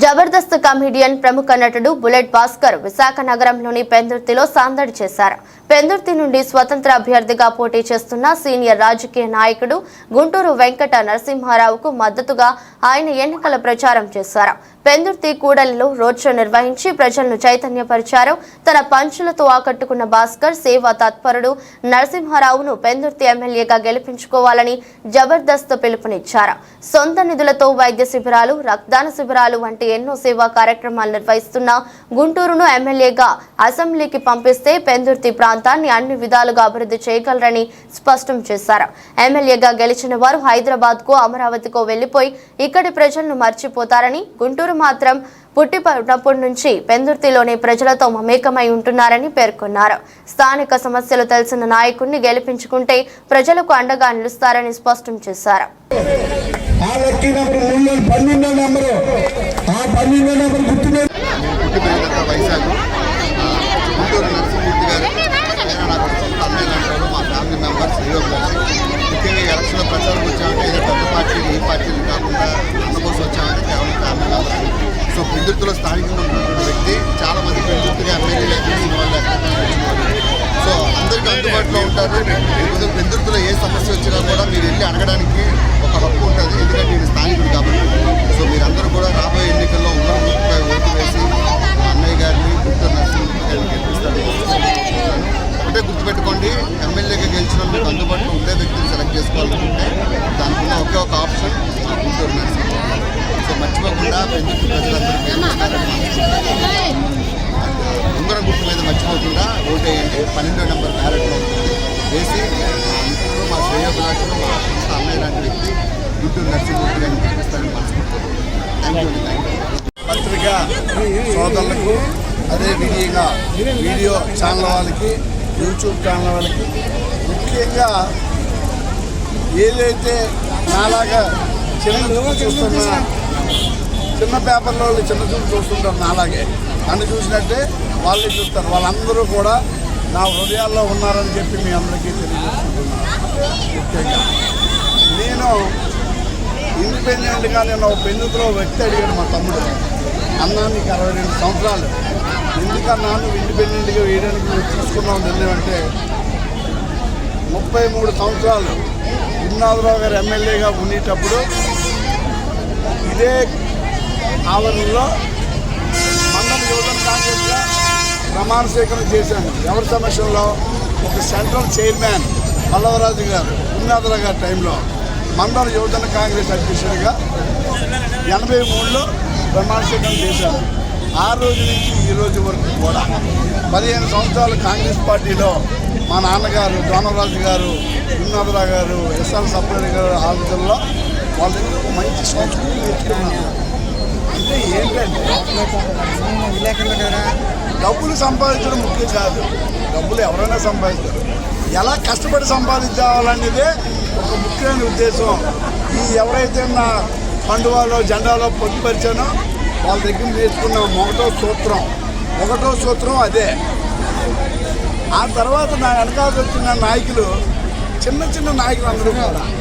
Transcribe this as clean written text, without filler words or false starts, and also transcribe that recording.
Jabardasth comedian ప్రముఖ నటుడు bullet Bhaskar Visakha నగరంలోని పెందుర్తిలో సందడి చేశారు. పెందుర్తి నుండి స్వతంత్ర అభ్యర్థిగా పోటీ చేస్తున్న సీనియర్ రాజకీయ నాయకుడు గుంటూరు వెంకట నరసింహారావుకు మద్దతుగా ఆయన ఎన్నికల ప్రచారం చేశారు. పెందుర్తి కూడలిలో రోడ్ షో నిర్వహించి ప్రజలను చైతన్యపరిచారు. తన పంచులతో ఆకట్టుకున్న భాస్కర్ సేవా తత్పరుడు నరసింహారావును పెందుర్తి ఎమ్మెల్యేగా గెలిపించుకోవాలని జబర్దస్త్ పిలుపునిచ్చారు. సొంత నిధులతో వైద్య శిబిరాలు, రక్తదాన శిబిరాలు వంటి ఎన్నో సేవా కార్యక్రమాలు నిర్వహిస్తున్న గుంటూరును ఎమ్మెల్యేగా అసెంబ్లీకి పంపిస్తే పెందుర్తి ప్రాంతాన్ని అన్ని విధాలుగా అభివృద్ధి చేయగలరని స్పష్టం చేశారు. ఎమ్మెల్యేగా గెలిచిన వారు హైదరాబాద్ కు, అమరావతికో వెళ్లిపోయి ఇక్కడి ప్రజలను మర్చిపోతారని, గుంటూరు మాత్రం పుట్టినప్పటి నుంచి పెందుర్తిలోని ప్రజలతో మమేకమై ఉంటున్నారని పేర్కొన్నారు. స్థానిక సమస్యలు తెలిసిన నాయకుడిని గెలిపించుకుంటే ప్రజలకు అండగా నిలుస్తారని స్పష్టం చేశారు. ముఖ్యంగా ఎలక్షన్లో ప్రచారం వచ్చామంటే ఏదో పెద్ద పార్టీలు ఈ పార్టీలు కాకుండా అన్న కోసం వచ్చామంటే కేవలం ఫ్యామిలీ మెంబర్స్. సో పెందుర్తిలో స్థానికంగా ఉన్నటువంటి వ్యక్తి చాలా మంది పెందుర్తిగా ఎమ్మెల్యేలు తెలిసిన వాళ్ళు సో అందరికీ అందుబాటులో ఉంటారు. పెందుర్తిలో ఏ సమస్య వచ్చినా కూడా మీరు వెళ్ళి అడగడానికి ఒక హక్కు ఉంటుంది, ఎందుకంటే నేను స్థానికుడు కాబట్టి. సో మీరందరూ కూడా రాబోయే ఎన్నికల్లో ఉమ్మడి గుర్తుపై ఓటు వేసి అన్నయ్య గారిని గుంటూరు నరసింహ గారిని గెలిపిస్తారని ఒకటే గుర్తుపెట్టుకోండి, ఎమ్మెల్యేగా గెలిచిన మీకు అందుబాటులో ఉండే వ్యక్తిని సెలెక్ట్ చేసుకోవాలనుకుంటే దానికి ఒకే ఒక ఆప్షన్ గుంటూరు నరసింహ. సో మర్చిపోకుండా పెందుర్తి ప్రజలందరూ ఉంగరం గుర్తు మీద మర్చిపోకుండా ఓటేయండి. 12వ నెంబర్ బ్యాలెట్లో ఉంటుంది వేసి ఇంట్లో మా శ్రేయోభిలాషులు మా సంస్థ అన్నయ్య లాంటి వ్యక్తి గుంటూరు నరసింహమూర్తి గారిని గెలిపిస్తారని మనసుకుంటారు. పత్రికా సోదరులకు, అదే విధంగా వీడియో ఛానల్ వాళ్ళకి, యూట్యూబ్ ఛానల్ వాళ్ళకి, ముఖ్యంగా ఏదైతే నాలాగా చూస్తున్న చిన్న పేపర్లో చిన్న చూపు చూస్తుంటారు, నాలాగే నన్ను చూసినట్టే వాళ్ళని చూస్తారు. వాళ్ళందరూ కూడా నా హృదయాల్లో ఉన్నారని చెప్పి మీ అందరికీ తెలియజేస్తున్నాను. ముఖ్యంగా నేను ఇండిపెండెంట్గా నేను ఒక పెందుతులో వ్యక్తి అడిగాడు మా తమ్ముడు, అన్నా నీకు 62 సంవత్సరాలు ఎందుకన్నా నువ్వు ఇండిపెండెంట్గా వేయడానికి నువ్వు తీసుకున్నావు నిర్ణయం అంటే, 33 సంవత్సరాలు గురునాథరావు గారు ఎమ్మెల్యేగా ఉండేటప్పుడు ఇదే ఆవరణలో మండల యువజన కాంగ్రెస్గా ప్రమాణ స్వీకారం చేశాను. ఎవరి సమస్యల్లో ఒక సెంట్రల్ చైర్మన్ పల్లవరాజు గారు గురునాథరావు గారి టైంలో మండల యువజన కాంగ్రెస్ అధ్యక్షుడిగా 83లో ప్రమాణ స్వీకారం చేశాను. ఆ రోజు నుంచి ఈ రోజు వరకు కూడా 15 సంవత్సరాలు కాంగ్రెస్ పార్టీలో మా నాన్నగారు దోనరాజు గారు, గురునాథరావు గారు, ఎస్ఆర్ సప్లై గారు ఆలోచనలో వాళ్ళ దగ్గర ఒక మంచి సంస్కృతి నేర్చుకున్నాను. అంటే ఏంటంటే డబ్బులు సంపాదించడం ముఖ్యం కాదు, డబ్బులు ఎవరైనా సంపాదిస్తారు, ఎలా కష్టపడి సంపాదించాలనేదే ఒక ముఖ్యమైన ఉద్దేశం. ఈ ఎవరైతే నా పండువాలో జెండాలో పొందుపరిచానో వాళ్ళ దగ్గర నేర్చుకున్న ఒకటో సూత్రం అదే. ఆ తర్వాత నా వెనకాల వచ్చిన నాయకులు, చిన్న నాయకులు అందరూ కూడా